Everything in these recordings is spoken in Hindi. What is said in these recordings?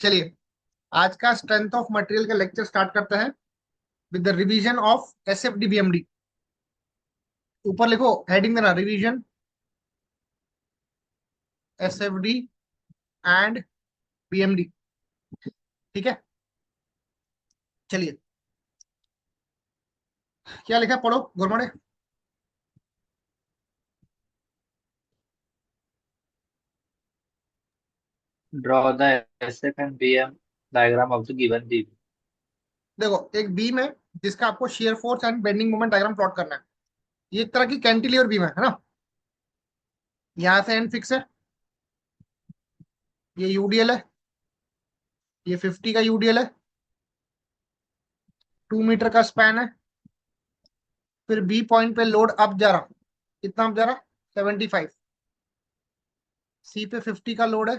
चलिए, आज का स्ट्रेंथ ऑफ मटेरियल का लेक्चर स्टार्ट करते हैं with the revision of S F D B M D. ऊपर लिखो हेडिंग देना, revision S F D and B M D. ठीक है, चलिए क्या लिखा है पढ़ो गुरमणे। Draw the SF and BM diagram of the given beam. देखो, एक बीम है जिसका आपको shear force and bending moment diagram plot करना है। ये एक तरह की कैंटिलीवर बीम है ना। यहाँ से एंड फिक्स है, ये यूडीएल है, ये 50 का यूडीएल है, 2 मीटर का स्पैन है। फिर बी पॉइंट पे लोड अप जा रहा, कितना अप जा रहा, 75। सी पे 50 का लोड है,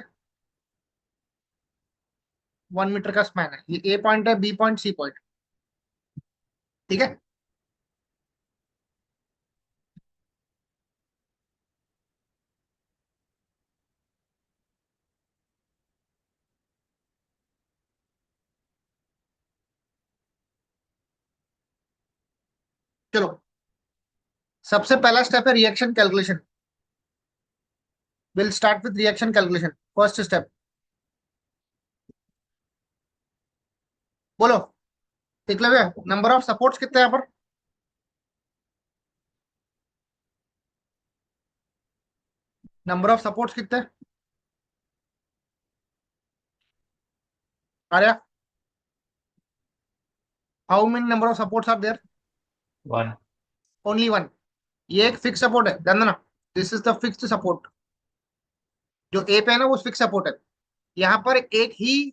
1 मीटर का स्पैन है। ये ए पॉइंट है, बी पॉइंट, सी पॉइंट। ठीक है, चलो सबसे पहला स्टेप है reaction calculation. Will start with reaction calculation. First step बोलो, एकलव्य, नंबर ऑफ सपोर्ट्स कितने हैं यहाँ पर? नंबर ऑफ सपोर्ट्स कितने? Arya, how many number of supports are there? One. Only one. ये एक फिक्स सपोर्ट है, ध्यान देना। This is the fixed support. जो ए पे है ना वो फिक्स सपोर्ट है। यहाँ पर एक ही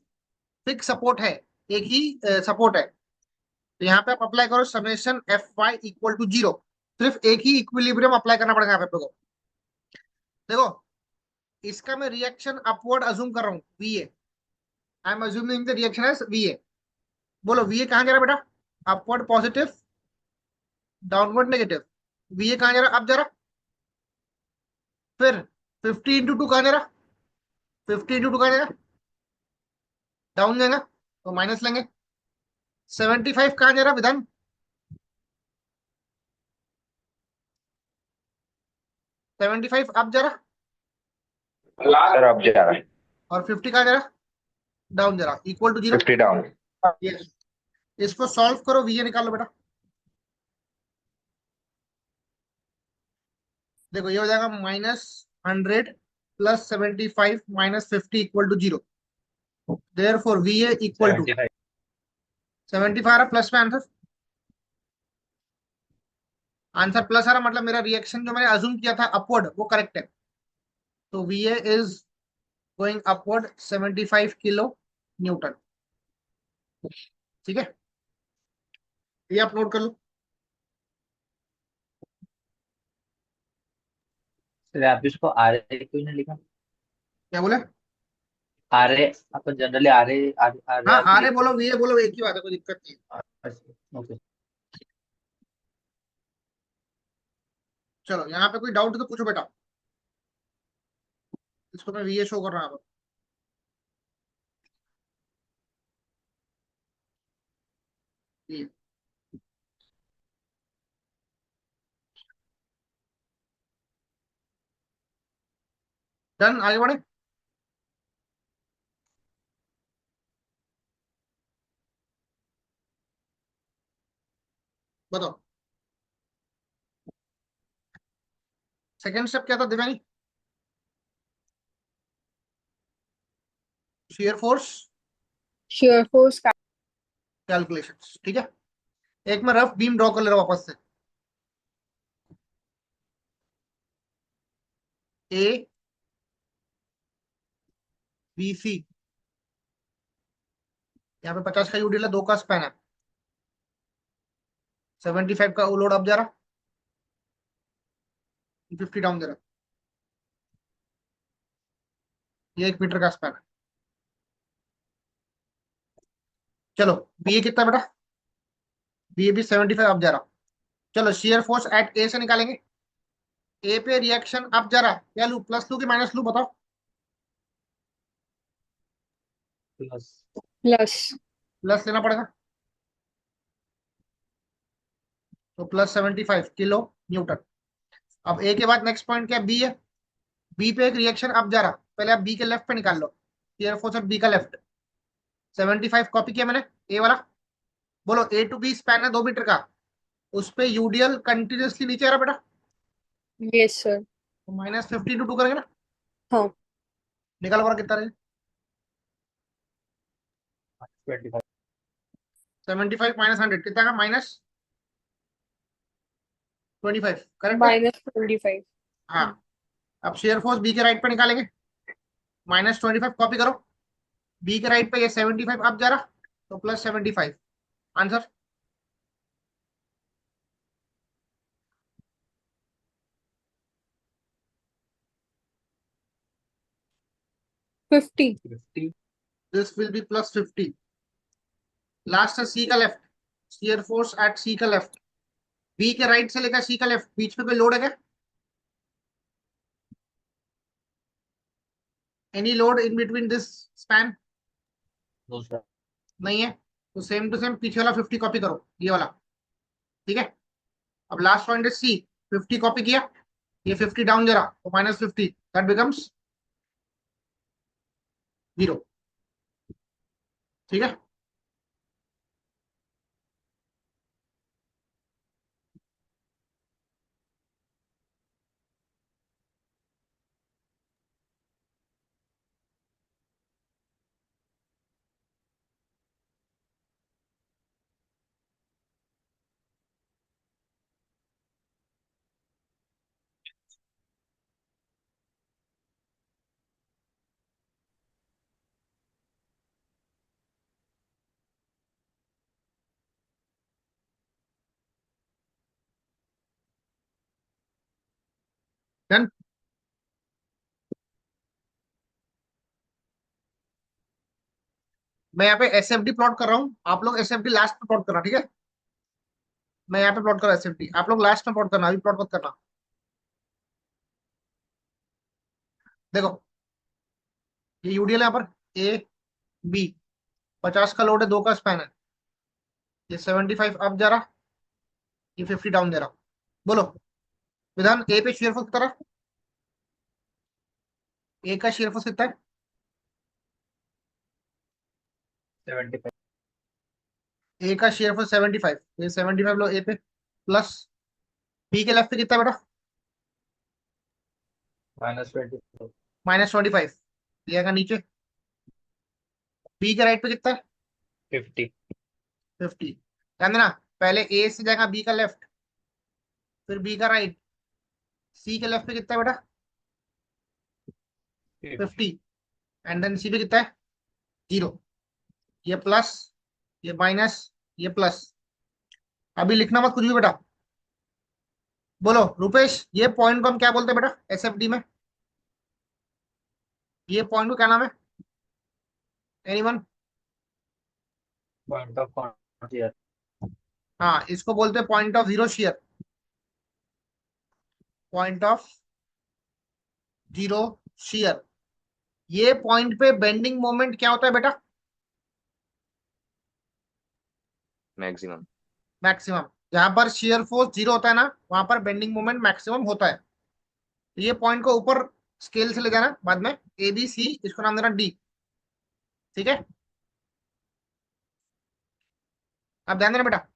फिक्स सपोर्ट है, एक ही सपोर्ट है। तो यहाँ पे आप अप्लाई करो summation F Y equal to 0। सिर्फ एक ही इक्विलिब्रियम अप्लाई करना पड़ेगा यहाँ पे आपको। देखो, इसका मैं रिएक्शन अपवर्ड अज्यूम कर रहा हूँ, V A. I am assuming the reaction as V A. बोलो वी ए कहाँ जा रहा है बेटा? Upward positive, downward negative. V A कहाँ जा रहा है? अप जा रहा। फिर 50 × 2 कहाँ जा रहा? 50 × 2 कहाँ जाएगा? डाउन जाएगा, तो माइनस लेंगे। 75 कहाँ जा रहा विधान? 75 अप जा रहा। सर अब जा रहा है। और 50 कहाँ जा रहा? डाउन जा रहा, इक्वल टू 0। 50 डाउन। यस, इसको सॉल्व करो, वी ए निकालो बेटा। देखो ये हो जाएगा -100 plus 75 minus 50 equal to 0। Therefore V A equal to 75. 75 आ रहा, प्लस में आंसर। आंसर प्लस आ रहा, मतलब मेरा रिएक्शन जो मैंने अज्यूम किया था अपवर्ड वो करेक्ट है। तो V A is going upward 75 kilo Newton. ठीक है, ये आप नोट कर लो। फिर आप इसको आर ए क्यों नहीं लिखा? क्या बोले? आर ए अपन generally R A R R हाँ, आर भी आर ए लिखते बोलो, हैं. वी ए बोलो, एक ही बात है, कोई दिक्कत नहीं है। ओके. चलो यहाँ पे कोई डाउट है तो पूछो बेटा। इसको मैं वी ए शो कर रहा हूँ। डन, आगे बढ़े। बताओ सेकेंड स्टेप क्या था Divyani? Shear force shear force calculation. ठीक है, एक मैं रफ बीम ड्रॉ कर ले रहा हूँ वापस से। ए बी सी, यहाँ पे 50 का यूडीएल है, 2 का स्पैन है। 75 का लोड अप जा रहा, 50 डाउन दे रहा। ये 1 मीटर का स्पैन है। चलो बी ए कितना बेटा? बी ए भी 75 अप जा रहा। चलो शेयर फोर्स एट ए से निकालेंगे। ए पे रिएक्शन अप जा रहा, क्या लू, प्लस लू कि माइनस लू, बताओ। Plus Plus. प्लस लेना पड़ेगा, तो प्लस 75 किलो न्यूटन। अब ए के बाद नेक्स्ट पॉइंट क्या, बी है। बी पे एक रिएक्शन अब जा रहा, पहले आप बी के लेफ्ट पे निकाल लो, शियर फोर्स बी का लेफ्ट। 75 कॉपी किया मैंने ए वाला। बोलो ए टू बी स्पैन है 2 मीटर का, उस पे यूडीएल कंटिन्यूसली नीचे आ रहा बेटा, Yes, sir. तो -50 × 2 करेंगे ना, हाँ. निकालो बड़ा कितना रहेगा। 25। 75 -100 कितना का, -25, करेक्ट है। -25. हाँ, अब शेयर फोर्स बी के राइट पे निकालेंगे, -25 कॉपी करो, बी के राइट पे ये 75 अब जा रहा, तो +75 answer. 50. 50 this will be +50। Last है सी का लेफ्ट, शियर फोर्स एट सी का लेफ्ट, बी के राइट से लेकर सी का लेफ्ट, बीच पे कोई लोड है क्या, any load in between this span, दूसरा नहीं है, तो सेम टू सेम पीछे वाला 50 कॉपी करो, ये वाला, ठीक है। अब लास्ट पॉइंट है सी, 50 कॉपी किया, ये 50 डाउन जा रहा, तो -50 दैट बिकम्स 0, ठीक है। डन। मैं यहाँ पे एसएफडी प्लॉट कर रहा हूँ, आप लोग एसएफडी लास्ट में प्लॉट करना, ठीक है। मैं यहाँ पे प्लॉट कर रहा हूँ एसएफडी, आप लोग लास्ट में प्लॉट करना, अभी प्लॉट मत करना। देखो ये यूडीएल यहाँ पर ए बी, 50 का लोड है, 2 का स्पैन है, ये 75 अप जा रहा, ये 50 डाउन दे रहा। बोलो विधान, ए पे शेयर फोर्स कितना, ए का शेयर फोर्स कितना है, 75 ए का शेयर फोर्स 75, ये 75 लो ए पे, प्लस बी के लेफ्ट पे कितना है बेटा, -24 -25, ये आएगा नीचे। बी के राइट पे कितना है, 50 50। ध्यान देना, पहले ए से जाएगा बी का लेफ्ट, फिर बी का राइट, सी के लेफ्ट पे कितना है बेटा, 50, एंड देन सी पे कितना है, 0। ये प्लस, ये माइनस, ये प्लस। अभी लिखना मत कुछ भी बेटा। बोलो रुपेश, ये पॉइंट को हम क्या बोलते हैं बेटा एसएफडी में, ये पॉइंट को क्या नाम है, एनीवन। Point of कॉन्टियर। हाँ, इसको बोलते हैं point of zero share, point of zero share. ये पॉइंट पे बेंडिंग मोमेंट क्या होता है बेटा, मैक्सिमम। मैक्सिमम। जहां पर शेयर फोर्स 0 होता है ना, वहां पर बेंडिंग मोमेंट मैक्सिमम होता है। तो ये पॉइंट को ऊपर स्केल से ले जाना बाद में, ए बी सी, इसको नाम देना डी, ठीक है। अब ध्यान देना बेटा,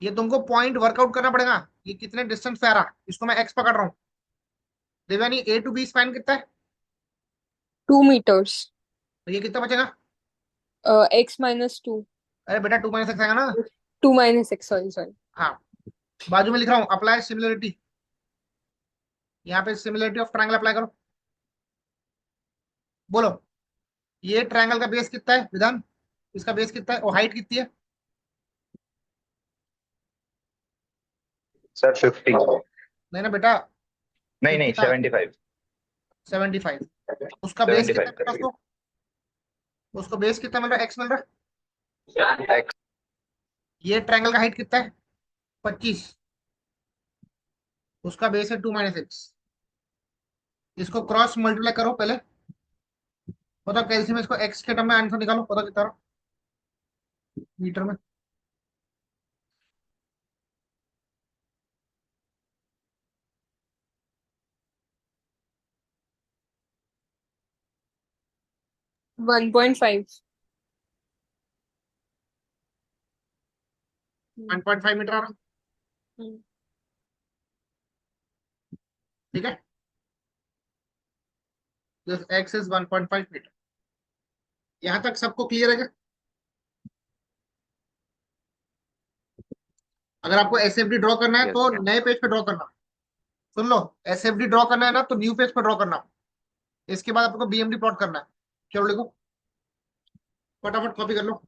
ये तुमको पॉइंट वर्कआउट करना पड़ेगा, ये कितने डिस्टेंस पे आ रहा, इसको मैं एक्स पकड़ रहा हूँ। देवयानी ए टू बी स्पैन कितना है, 2 meters. तो ये कितना बचेगा, X -2. अरे बेटा 2 - x आएगा ना। 2 - x. Sorry, sorry. हाँ, बाजू में लिख रहा हूँ अप्लाई सिमिलरिटी, यहाँ पे सिमिलरिटी ऑफ ट्रायंगल अप्लाई करो। बोलो ये ट्रायंगल का बेस कितना है विधान, इसका बेस कितना है और हाइट कितनी है, सर 50। नहीं ना बेटा, नहीं 50 नहीं, का 75। 75, उसका बेस कितना 75 मिल रहा करेंगे। उसको, उसको बेस कितना मिल रहा है, एक्स मिल रहा है। एक्स। ये ट्रायंगल का हाइट कितना है, 25, उसका बेस है 2 - x। इसको क्रॉस मल्टीप्लाई करो पहले, बताओ कैलसी में इसको एक्स के टर्म में आंसर निकालो, पता कितना रहा? मीटर में। 1.5. 1.5 मीटर आ रहा। ठीक है, दिस एक्स इज 1.5 मीटर। यहां तक सबको क्लियर है क्या? अगर आपको एसएफडी ड्रॉ करना है यस। तो नए पेज पे ड्रॉ करना। सुन लो, एसएफडी ड्रॉ करना है ना तो न्यू पेज पे ड्रॉ करना। इसके बाद आपको बीएमडी प्लॉट करना है। चलो लिखो, फटाफट कॉपी कर लो।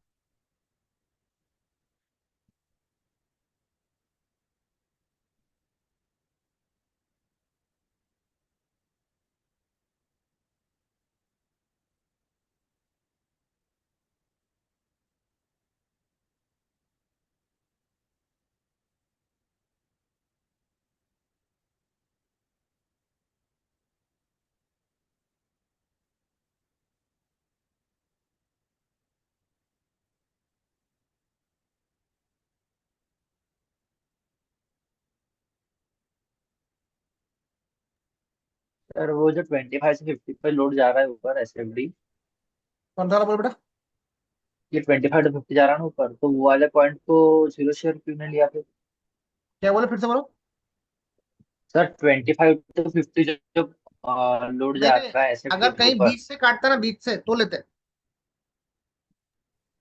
सर वो जो 25 से 50 पे लोड जा रहा है ऊपर एसएफडी, कौन सा वाला बोल बेटा? ये 25 टू 50 जा रहा है ना ऊपर, तो वो वाले पॉइंट को जीरो शेयर क्यों नहीं लिया फिर? क्या बोले, फिर से बोलो। सर 25 टू 50 जो लोड नहीं जा नहीं, रहा है एसएफडी अगर के कहीं ऊपर। बीच से काटता ना, बीच से तो लेते हैं।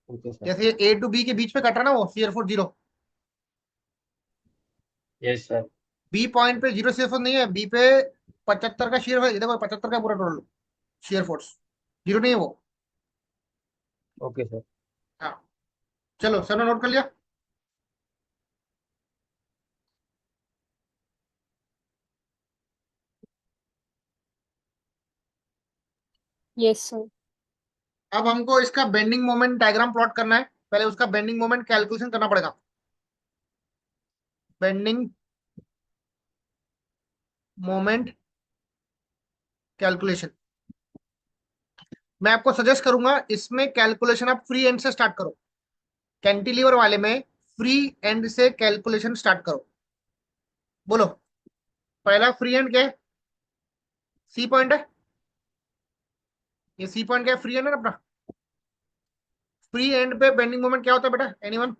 Okay sir. जैसे ए टू बी के बीच में कट रहा ना, वो shear force zero. Yes sir. B point पे जीरो शेयर फोर्स नहीं है, बी पे 75 का शेयर है। देखो 75 का पूरा टोटल शेयर फोर्स, जीरो नहीं है वो। Okay sir. हाँ, चलो सर ने नोट कर लिया। Yes, sir. अब हमको इसका बेंडिंग मोमेंट डायग्राम प्लॉट करना है। पहले उसका बेंडिंग मोमेंट कैलकुलेशन करना पड़ेगा। Bending moment calculation. मैं आपको सजेस्ट करूंगा इसमें कैलकुलेशन आप फ्री एंड से स्टार्ट करो। कैंटिलीवर वाले में फ्री एंड से कैलकुलेशन स्टार्ट करो। बोलो, पहला फ्री एंड क्या है? सी पॉइंट है। ये सी पॉइंट क्या है? फ्री एंड है ना अपना। फ्री एंड पे बेंडिंग मोमेंट क्या होता है बेटा? Anyone?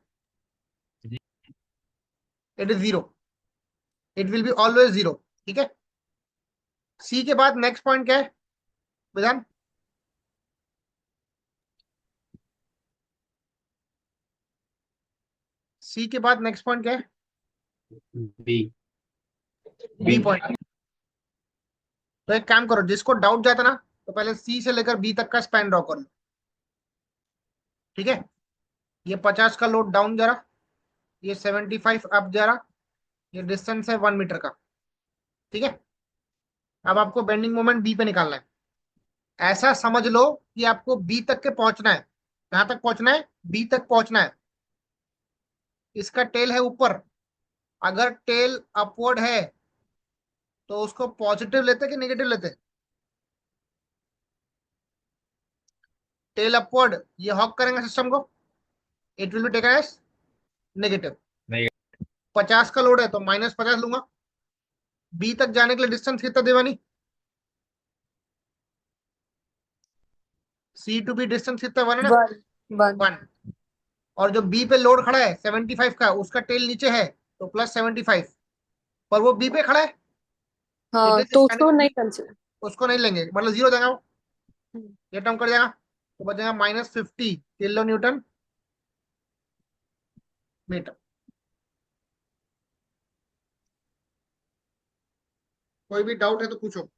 It is zero. It will be always zero. ठीक है। सी के बाद नेक्स्ट पॉइंट क्या है विधान? सी के बाद नेक्स्ट पॉइंट क्या है? बी। B point. तो एक काम करो, जिसको डाउट जाता ना तो पहले सी से लेकर बी तक का स्पैन ड्रॉ कर लो। ठीक है, ये 50 का लोड डाउन जा रहा, ये 75 अप जा रहा, ये डिस्टेंस है 1 मीटर का। ठीक है, अब आपको बेंडिंग मोमेंट बी पे निकालना है। ऐसा समझ लो कि आपको बी तक के पहुंचना है। कहां तक पहुंचना है? बी तक पहुंचना है। इसका टेल है ऊपर। अगर टेल अपवर्ड है तो उसको पॉजिटिव लेते कि नेगेटिव लेते? टेल अपवर्ड, ये हॉक करेंगे सिस्टम को, it will be taken as negative. नहीं। 50 का लोड है तो -50 लूंगा। बी तक जाने के लिए डिस्टेंस कितना देवानी? सी टू बी डिस्टेंस कितना? 1 है ना। 1. 1. 1। और जो बी पे लोड खड़ा है 75 का, उसका टेल नीचे है तो +75। पर वो बी पे खड़ा है, इट हाँ, इज तो स्टैंडिंग उसको ऑन नहीं बी। कंसिडर. उसको नहीं लेंगे, मतलब जीरो देगा वो। ये टर्म कर जाएगा तो बचेगा -50 किलो न्यूटन मीटर। कोई भी डाउट है तो पूछो।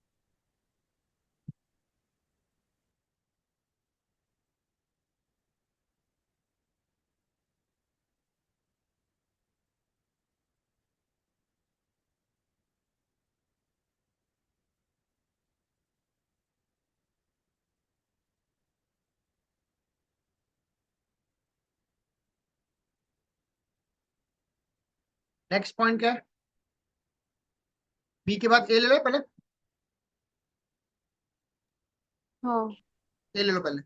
नेक्स्ट पॉइंट क्या है? बी के बाद ए ले ले पहले। हाँ. ये ले लो पहले।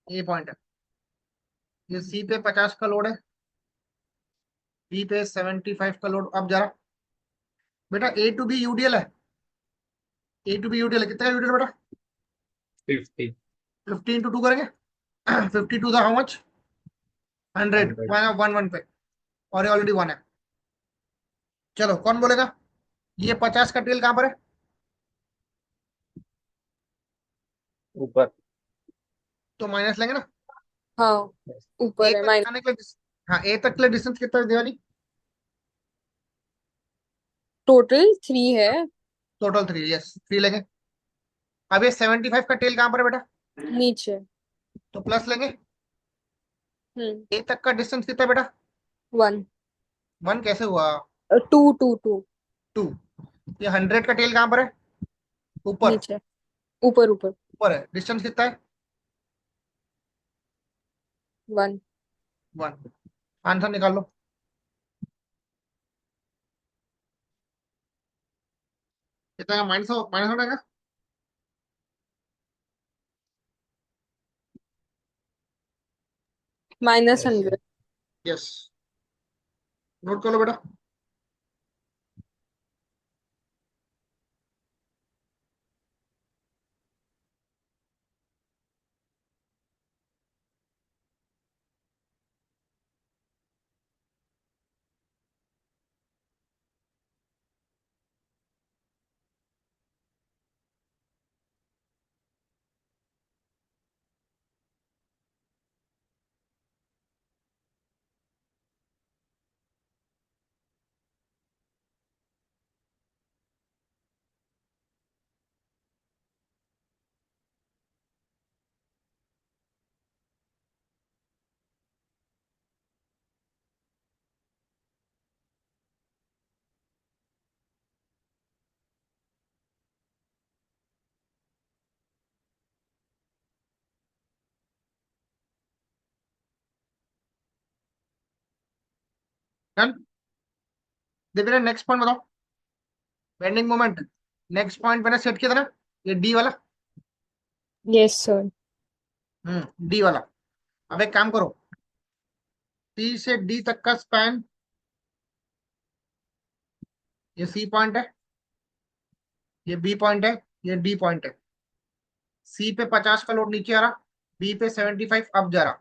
ये पॉइंट है। ये सी पे 50 का लोड है, बी पे 75 का लोड। अब जरा बेटा ए टू बी यूडीएल है। ए टू बी यूडीएल है, कितना यूडीएल बेटा? 50 50 इंटू 2 करेंगे। 50 to the how much? 100। 100 one one one पे, और ये ऑलरेडी वन है। चलो कौन बोलेगा? ये 50 का टेल कहाँ पर है? ऊपर। तो माइनस लेंगे ना। हाँ ए ऊपर है तक माइनस। जाने के लिए हाँ, ए तक के लिए डिस्टेंस कितना है दिवाली? टोटल 3 है। टोटल 3, यस 3 लेंगे। अब ये 75 का टेल कहाँ पर है बेटा? नीचे। तो प्लस लेंगे। हम्म। ए तक का डिस्टेंस कितना है बेटा? 1। 1 कैसे हुआ? 2 2 2। 2। ये 100 का टेल कहाँ पर है? ऊपर। नीचे। ऊपर ऊपर। ऊपर है। डिस्टेंस कितना है? 1। 1। आंसर निकाल लो। कितना? माइनस माइनस हो जाएगा। माइनस 100। यस, नोट कर लो बेटा। डन। दे बेटा नेक्स्ट पॉइंट बताओ। बेंडिंग मोमेंट नेक्स्ट पॉइंट मैंने सेट किया था ना, ये डी वाला। Yes sir. डी वाला। अब एक काम करो, सी से डी तक का स्पैन, ये सी पॉइंट है, ये बी पॉइंट है, ये डी पॉइंट है। सी पे 50 का लोड नीचे आ रहा, बी पे 75 अब जा रहा।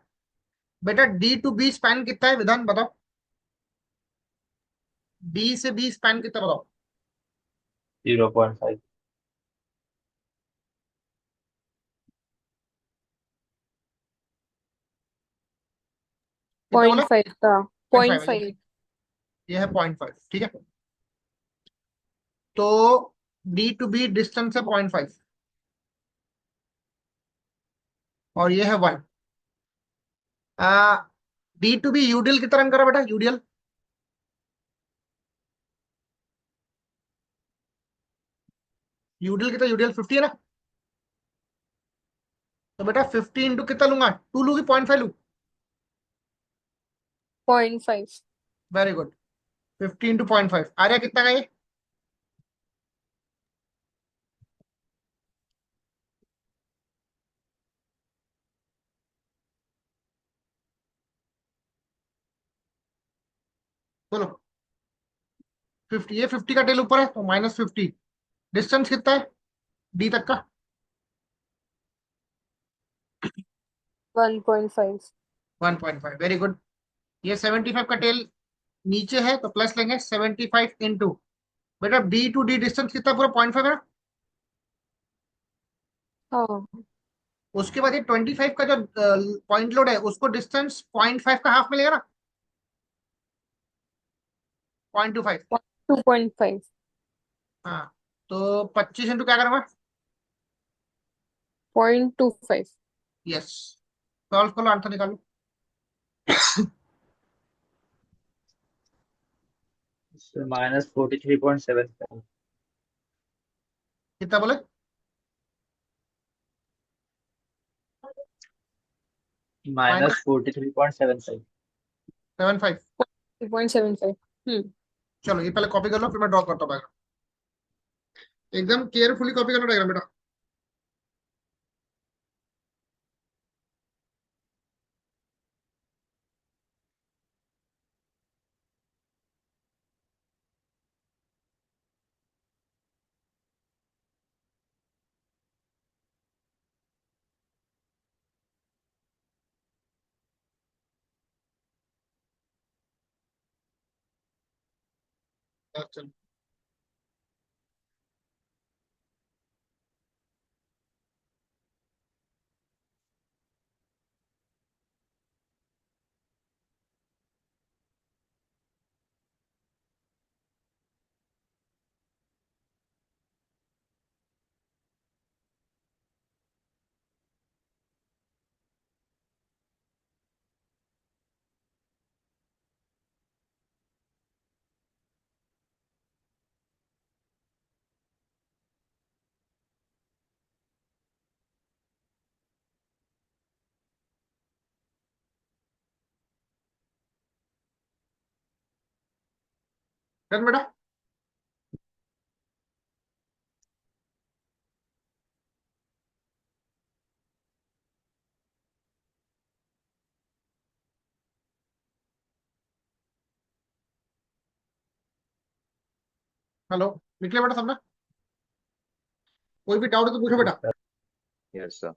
बेटा डी टू बी स्पैन कितना है विधान बताओ? डी से बी स्पैन कितना बताओ? 0.5। कितना बोला? 0.5 का। 0.5 है। 0.5। ये है 0.5, ठीक है। तो डी टू बी डिस्टेंस है 0.5, और ये है 1। डी टू बी यूडीएल कितना रन करा बेटा? यूडीएल यूडीएल कितना? यूडीएल 50 है ना। तो बेटा 50 इंटू कितना लूंगा? 2 लूंगी 0.5 लू? 0.5। Very good. 50 इंटू 0.5 आ रहा कितना का ये? बोलो। 50, ये 50 का टेल ऊपर है तो -50। डिस्टेंस कितना है डी तक का? 1.5। 1.5, वेरी गुड। ये 75 का टेल नीचे है तो प्लस लेंगे 75 इंटू, बेटा बी टू डी डिस्टेंस कितना? पूरा 0.5 है ना। हाँ। उसके बाद ये 25 का जो पॉइंट लोड है उसको डिस्टेंस 0.5 का हाफ मिलेगा ना, 0.25। 2.5। हाँ, तो 25 इंटू क्या करूंगा? 0.25। यस। सॉल्व करो, आंसर निकालो। -43.75। कितना बोले? -43.75। -75। 2.75। चलो ये पहले कॉपी कर लो, फिर मैं ड्रॉ करता हूँ। एकदम केयरफुली कॉपी करना डायग्राम बेटा। चलो डन बेटा। हेलो, निकले बेटा सबने? कोई भी डाउट है तो पूछो बेटा। Yes sir.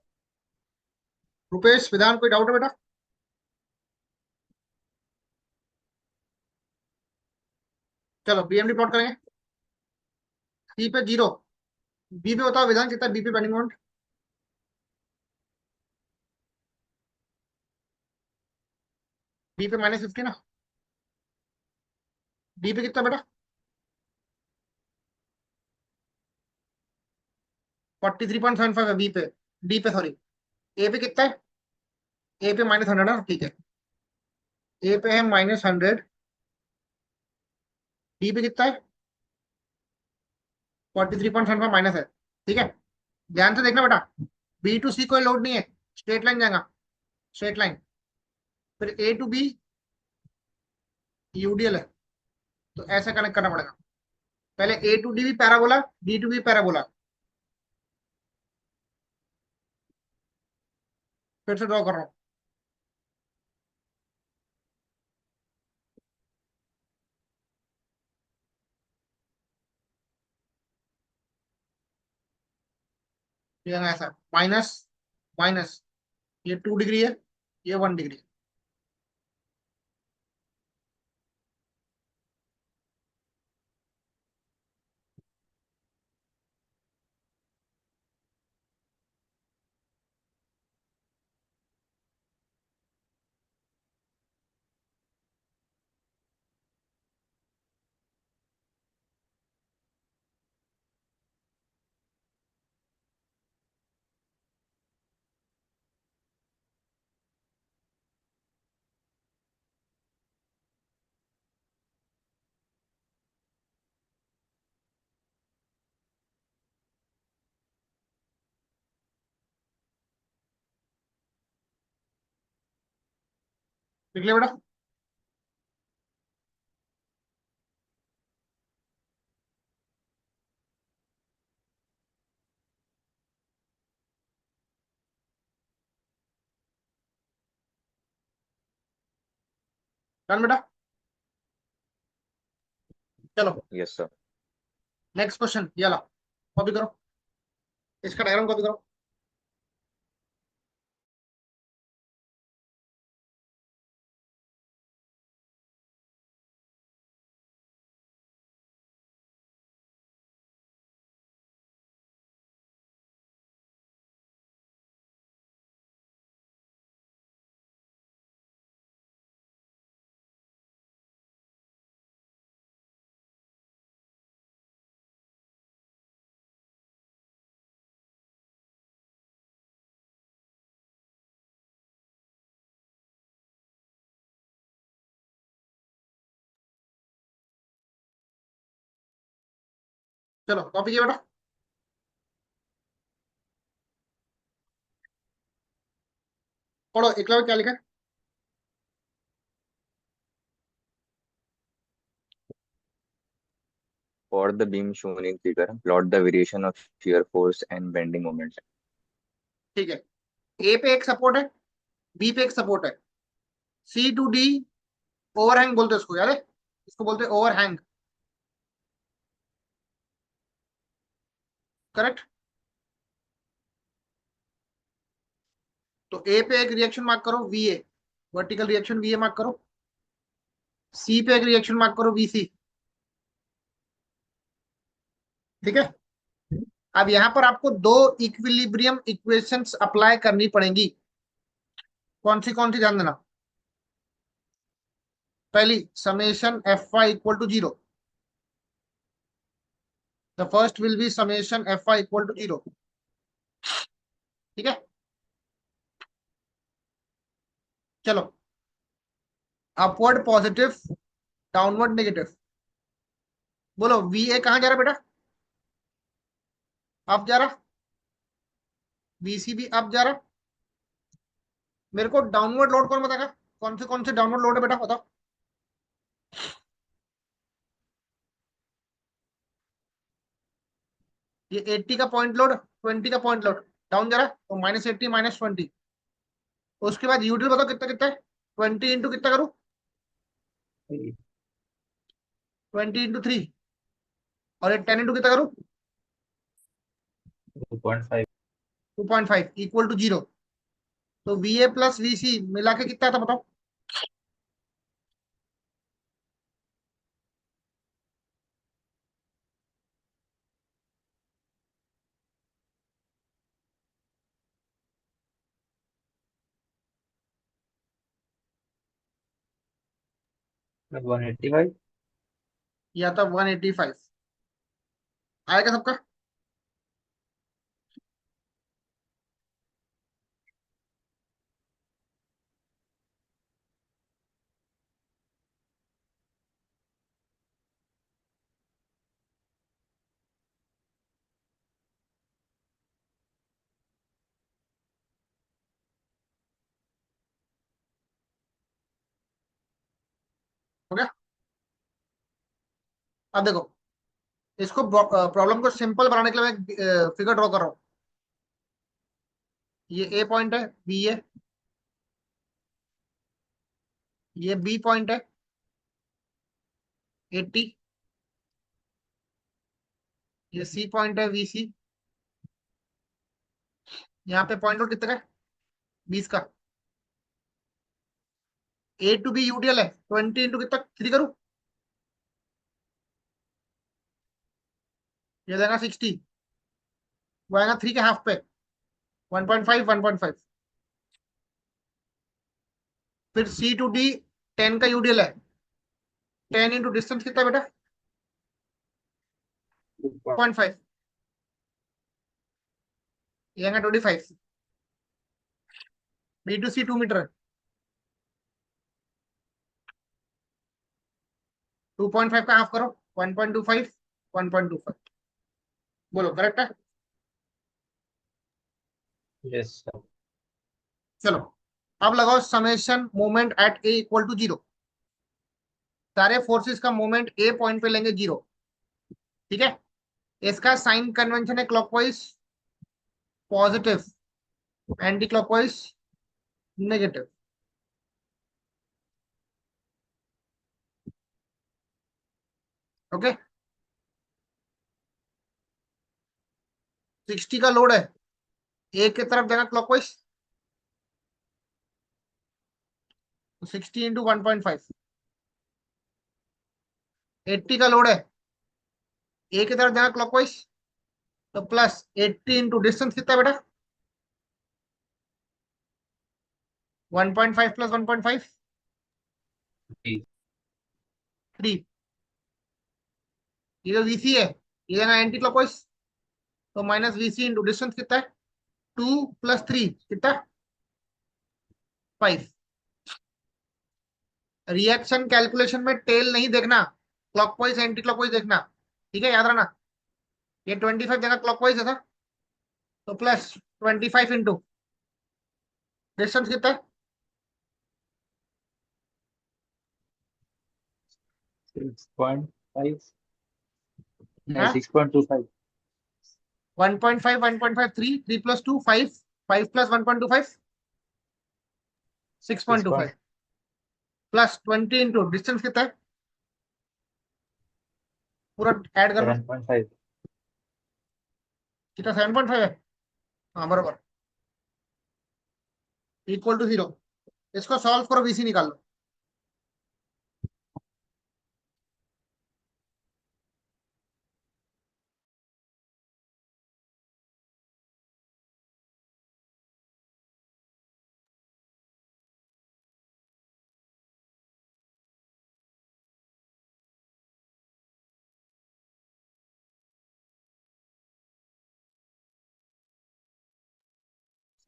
रुपेश, विधान, कोई डाउट है बेटा? चलो बीएमडी प्लॉट करेंगे। सी पे 0, बी पे बताओ विधान कितना, बी पे बेंडिंग मोमेंट? बी पे -50 ना। डी पे कितना बेटा? 43.75 है बी पे। डी पे सॉरी, ए पे कितना है? ए पे -100 ना, ठीक है। ए पे है -100। डी पे कितना है? 43.75 माइनस है, ठीक है। ध्यान से देखना बेटा, बी टू सी कोई लोड नहीं है, स्ट्रेट लाइन जाएगा, स्ट्रेट लाइन। फिर ए टू बी यूडीएल है, तो ऐसा कनेक्ट करना पड़ेगा। पहले ए टू डी भी parabola, D to B parabola. फिर से ड्रॉ कर रहा हूँ। ये है ऐसा, माइनस माइनस, ये 2 डिग्री है, ये 1 डिग्री। लिख लिया बेटा? डन बेटा। चलो यस सर। नेक्स्ट क्वेश्चन, ये ला, कॉपी करो, इसका डायग्राम कॉपी करो। चलो कॉपी किया बेटा। पढ़ो एकलव्य क्या लिखा है। For the beam shown in figure, plot the variation of shear force and bending moment. ठीक है, ए पे एक सपोर्ट है, बी पे एक सपोर्ट है, सी टू डी ओवरहैंग बोलते हैं इसको, याद है, इसको बोलते हैं ओवरहैंग, करेक्ट। तो ए पे एक रिएक्शन मार्क करो V A, vertical reaction V A mark करो, सी पे एक रिएक्शन मार्क करो वी सी, ठीक है। अब यहां पर आपको दो इक्विलिब्रियम इक्वेशंस अप्लाई करनी पड़ेंगी, कौन सी ध्यान देना। पहली, summation F Y equal to zero, the first will be summation F Y equal to zero, ठीक है। चलो, अपवर्ड पॉजिटिव, डाउनवर्ड नेगेटिव, बोलो वी ए कहां जा रहा बेटा, अप जा रहा, वी सी भी अप जा रहा। मेरे को डाउनवर्ड लोड कौन बताएगा, कौन से डाउनवर्ड लोड है बेटा, बताओ। ये 80 का पॉइंट लोड, 20 का पॉइंट लोड, डाउन जा रहा है, तो -80 -20। उसके बाद यूटिल बताओ कितना कितना है, 20 इंटू कितना करूं, 20 इंटू 3, और ये 10 इंटू कितना करूं, 2.5। 2.5 इक्वल टू जीरो। तो वी ए प्लस वी सी मिला के कितना था बताओ, मतलब 185। या था 185, आएगा सबका। हो गया। अब देखो, इसको प्रॉब्लम को सिंपल बनाने के लिए मैं फिगर ड्रॉ कर रहा हूँ। ये ए पॉइंट है बी ए, ये बी पॉइंट है 80, ये सी पॉइंट है वी सी, यहाँ पे पॉइंट लोड कितना का है, 20 का। ए टू बी यूटीएल है 20 इंटू कितना 3 करूँ, ये देगा 60, वो आएगा 3 के हाफ पे 1.5 1.5। फिर सी टू डी 10 का यूडीएल है, 10 इंटू डिस्टेंस कितना है बेटा, 0.5, ये आएगा 25। बी टू सी 2 मीटर है, 2.5 का हाफ करो 1.25 1.25, बोलो करेक्ट है। Yes sir. चलो, अब लगाओ summation moment at A equal to zero, सारे फोर्सेस का मोमेंट ए पॉइंट पे लेंगे जीरो, ठीक है। इसका साइन कन्वेंशन है clockwise positive, anti clockwise negative, okay. 60 का लोड है, एक की तरफ देना क्लॉकवाइज, 60 इंटू 1.5। 80 का लोड है, एक की तरफ देना क्लॉकवाइज, तो प्लस 80 इंटू डिस्टेंस कितना है बेटा, 1.5 प्लस 1.5 3, ये जो वीसी है ये देना एंटी क्लॉकवाइज, तो माइनस वीसी इंटू डिस्टेंस कितना है, 2 प्लस 3 कितना, 5। रिएक्शन कैलकुलेशन में टेल नहीं देखना, क्लॉकवाइज एंटी क्लॉकवाइज देखना, ठीक है, याद रखना। ये 25 देगा क्लॉकवाइज है था, तो प्लस 25 इंटू डिस्टेंस कितना है, 6.5। नहीं 6.25। 1.5 1.5 3 3 plus 2 5 5 plus 1.25 6 6.25 plus 20 into distance कितना है पूरा ऐड कर लो 7.5। कितना 7.5 है हाँ बराबर इक्वल टू 0 इसको सॉल्व करो बीसी निकाल लो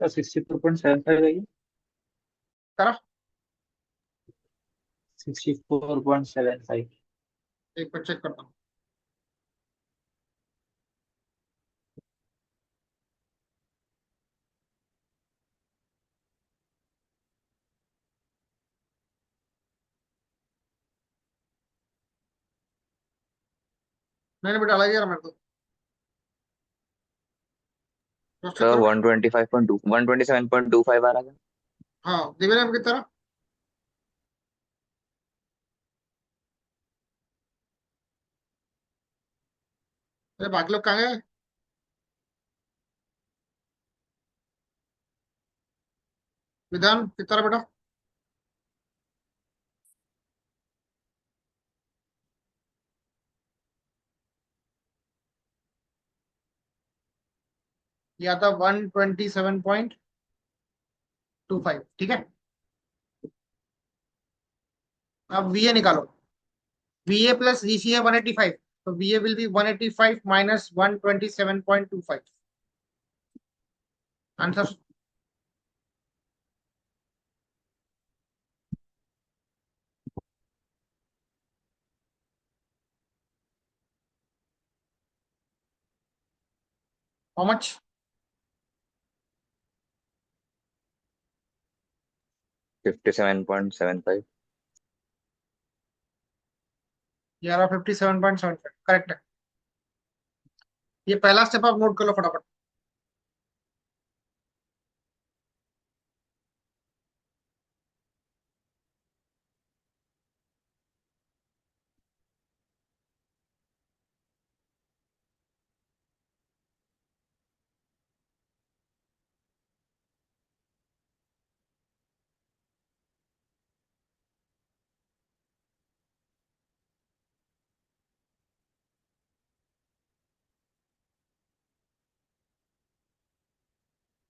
सर 64.75 है ये। करा 64.75। एक बार चेक करता हूँ मैंने बेटा अलग ही मेरे को क्रॉस चेक सर करो 125.2 127.25 आ रहा है। हाँ दिव्या ने कितना अरे बाकी लोग कहाँ गए विधान कितना रहा बेटा या था 127.25 ठीक है अब वीए निकालो वीए प्लस वीसी है 185 तो वीए will be 185 minus 127.25 answer how much 57.75। यार 57.75 करेक्ट है ये पहला स्टेप आप नोट कर लो फटाफट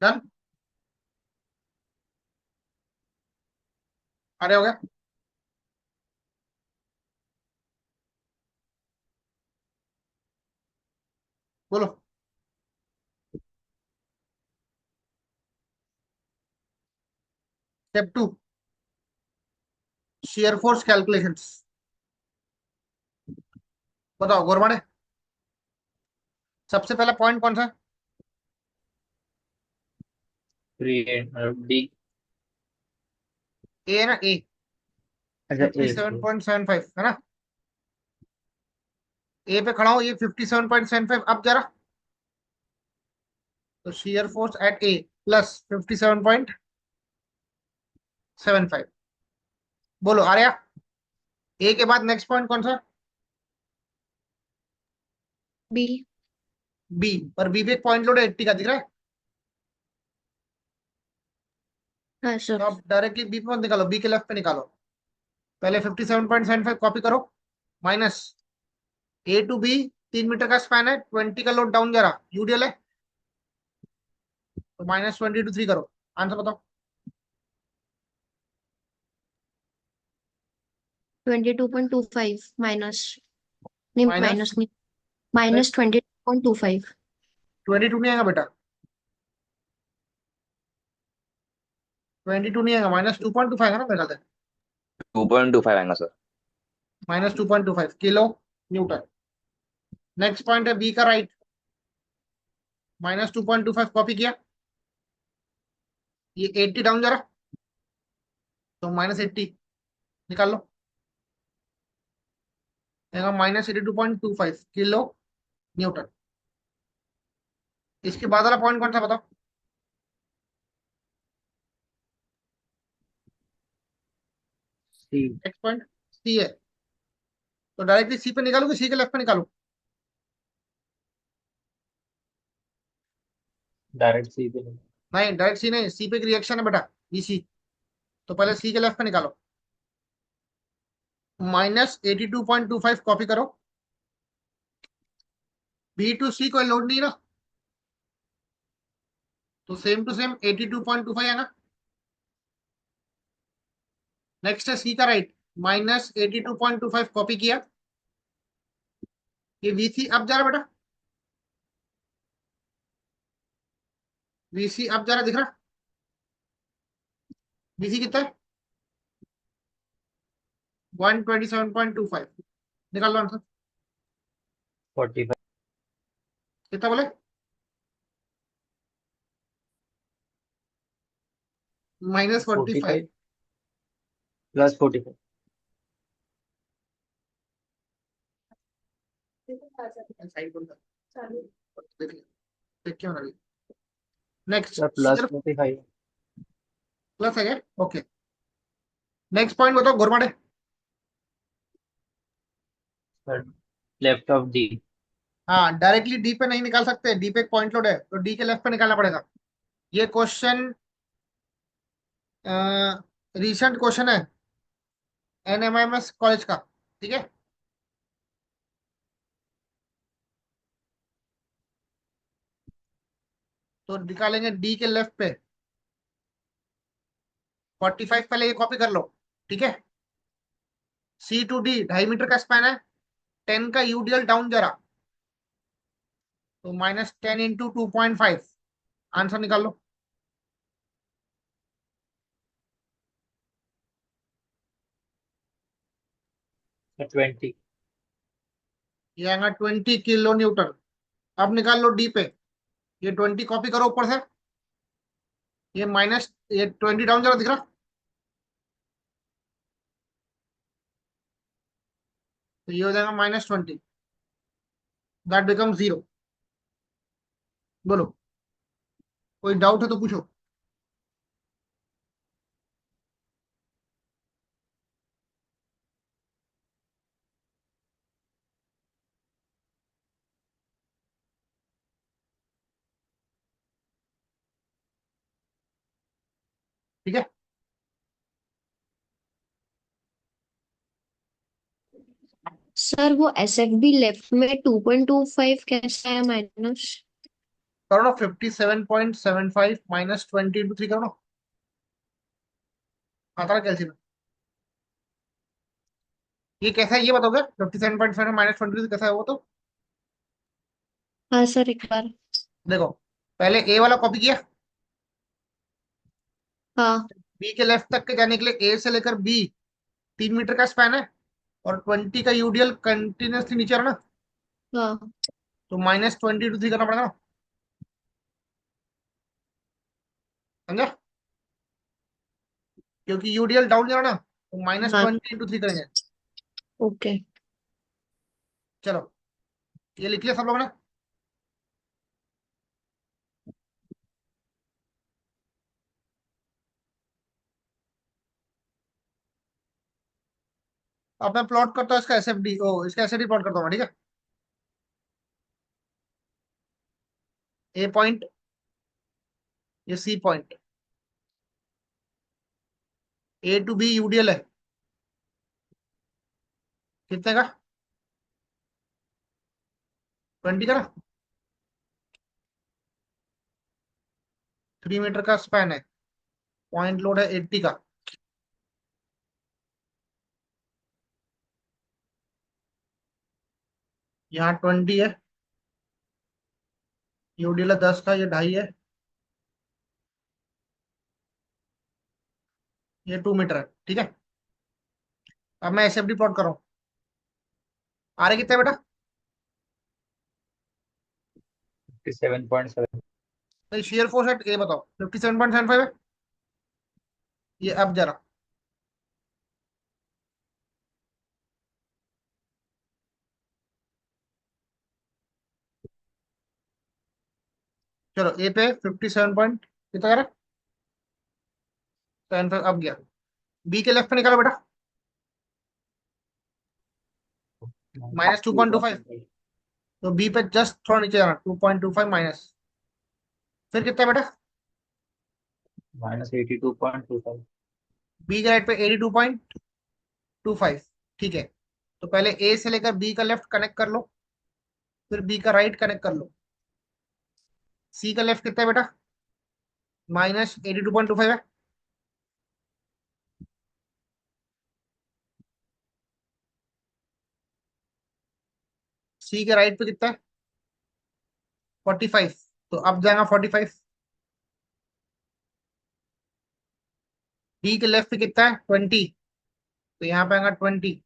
डन अरे हो गया बोलो स्टेप 2 शेयर फोर्स कैलकुलेशंस बताओ गोरमाड़े सबसे पहला पॉइंट कौन सा है 3 डी। ए है ना ए अच्छा फिफ्टी ए। सेवन पॉइंट सेवन फाइव है ना ए पे खड़ा हूँ ये 57.75 अब जरा तो shear force at A plus 57.75 बोलो आर्या ए के बाद नेक्स्ट पॉइंट कौन सा बी। बी पर बी पे एक पॉइंट लोड 80 का दिख रहा है हाँ तो सर। आप डायरेक्टली बी पे मत निकालो बी के लेफ्ट पे निकालो पहले 57.75 कॉपी करो minus A to B 3 metre का स्पैन है 20 का लोड डाउन जरा यूडीएल है तो -20 to 3 करो आंसर बताओ 22.25 माइनस, नहीं माइनस माइनस नहीं, माइनस 22.25। 22 नहीं आएगा बेटा 22 नहीं आएगा -2.25 है ना मेरे ख्याल से 2.25 आएगा sir. -2.25 kilo Newton next point है बी का राइट -2.25 कॉपी किया ये 80 डाउन जरा तो -80 निकाल लो -82.25 किलो न्यूटन। इसके बाद वाला पॉइंट कौन सा बताओ? सी। नेक्स्ट पॉइंट सी है, तो डायरेक्टली सी पे निकालो कि सी के लेफ्ट पे निकालो? डायरेक्ट सी पे नहीं। नहीं, डायरेक्ट सी नहीं, सी पे एक रिएक्शन है बेटा, बी सी। तो पहले सी के लेफ्ट पे निकालो। -82.25 कॉपी करो। बी टू सी कोई लोड नहीं ना, तो सेम टू सेम 82.25 है ना। नेक्स्ट है सी का राइट, -82.25 कॉपी किया। ये वीसी अब जा रहा बेटा, वीसी अब जा रहा, दिख रहा? वीसी कितना है? 127.25। निकाल लो आंसर। 45। कितना बोले? -45। 45 प्लस 45। साइड बोल देख देख क्यों रही। Next sir plus square 45। Plus है क्या? ओके। नेक्स्ट पॉइंट बताओ घुरमाड़े। Sir left of D. हाँ, डायरेक्टली डी पे नहीं निकाल सकते, डी पे एक पॉइंट लोड है, तो डी के लेफ्ट पे निकालना पड़ेगा। ये क्वेश्चन रिसेंट क्वेश्चन है एनएमएमएस कॉलेज का, ठीक है। तो निकालेंगे डी के लेफ्ट पे 45, पहले ये कॉपी कर लो, ठीक है। सी टू डी 2.5 मीटर का स्पैन है, 10 का यूडीएल डाउन जा रहा, तो -10 इंटू 2.5, आंसर निकाल लो। सर 20। ये आएगा 20 किलो न्यूटन। अब निकाल लो डी पे, ये 20 कॉपी करो ऊपर से, ये 20 डाउन जा रहा, दिख रहा? तो ये हो जाएगा -20, दैट बिकम 0। बोलो, कोई डाउट है तो पूछो। ठीक है, सर वो एस एफ बी लेफ्ट में 2.25 कैसा है माइनस? करो ना, 57.75 -20 × 3 करो ना, आता है कैलसी में। ये कैसा है ये बताओगे? 57.5 -20 कैसा है वो तो? हाँ सर एक बार। देखो, पहले ए वाला कॉपी किया, हाँ बी के लेफ्ट तक के जाने के लिए ए से लेकर बी 3 मीटर का स्पैन है, और 20 का यूडीएल कंटिन्यूसली नीचे आ रहा ना, हाँ तो -20 × 3 करना पड़ेगा ना, समझा? क्योंकि यूडीएल डाउन जा रहा ना, तो हाँ -20 × 3 करेंगे। ओके। चलो, ये लिख लिया सब लोगों ने? अब मैं प्लॉट करता हूँ इसका एसएफडी, ओ इसका एसएफडी प्लॉट करता हूँ, ठीक है। ए पॉइंट, ये C point, A to B UDL है कितने का? 20 का ना, 3 मीटर का स्पैन है, पॉइंट लोड है 80 का। यहाँ 20 है, यूडीएल है 10 का, ये 2.5 है, ये 2 मीटर है, ठीक है। अब मैं एसएफडी प्लॉट कर रहा हूँ। आ रहे कितने बेटा? 57.7। नहीं, शेयर फोर्स एट ए बताओ, 57.75 है। ये अब जरा, चलो ए पे 57 पॉइंट कितना करा 75 अब गया। बी के लेफ्ट पे निकालो बेटा, -2.25। तो बी पे जस्ट थोड़ा नीचे जाना, 2.25 माइनस, फिर कितना बेटा -82.25। बी के राइट पे 82.25। ठीक है, तो पहले ए से लेकर बी का लेफ्ट कनेक्ट कर लो, फिर बी का राइट कनेक्ट कर लो। सी का लेफ्ट कितना है बेटा -82.25 है। सी के राइट पे कितना है 45, तो अब जाएगा 45। डी के लेफ्ट पे कितना है 20, तो यहाँ पे आएगा 20,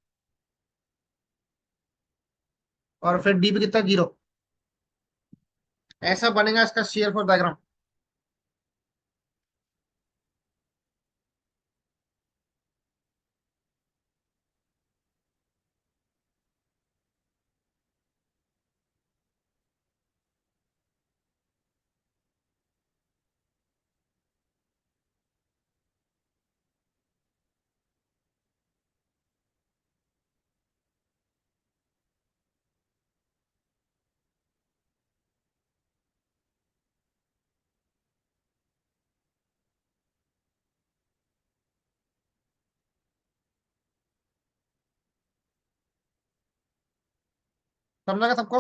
और फिर डी पे कितना 0। ऐसा बनेगा इसका शेयर फॉर डायग्राम। समझा सबको?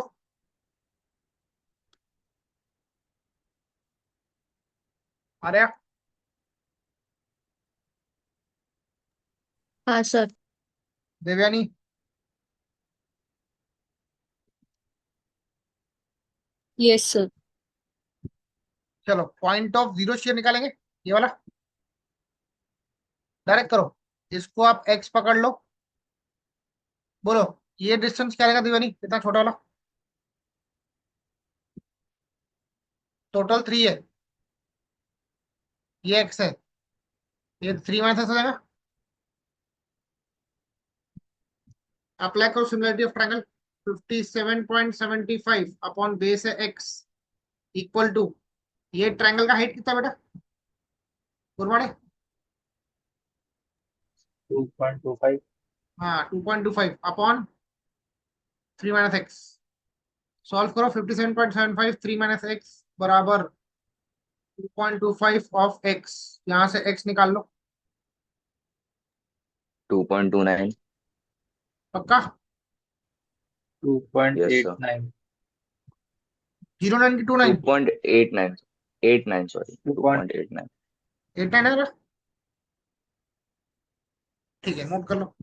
अरे हाँ सर। Devyani, Yes, sir. चलो पॉइंट ऑफ जीरो शेयर निकालेंगे, ये वाला डायरेक्ट करो। इसको आप एक्स पकड़ लो, बोलो ये डिस्टेंस क्या रहेगा देवयानी, कितना छोटा वाला? टोटल 3 है, ये एक्स है, ये 3 माइनस हो जाएगा। अप्लाई करो similarity of triangle, 57.75 upon base है एक्स इक्वल टू, ये ट्रायंगल का हाइट कितना बेटा गुरबाड़े? 2.25। हाँ 2.25 अपॉन 3 माइनस एक्स। सॉल्व करो, 57.75 3 माइनस एक्स बराबर 2.25 ऑफ एक्स, यहाँ से एक्स निकाल लो। 2.29। पक्का? 2.89। 09 की 29 2.89। 89 सॉरी, 2. 2.89। 89 है ना? ठीक है, नोट कर लो।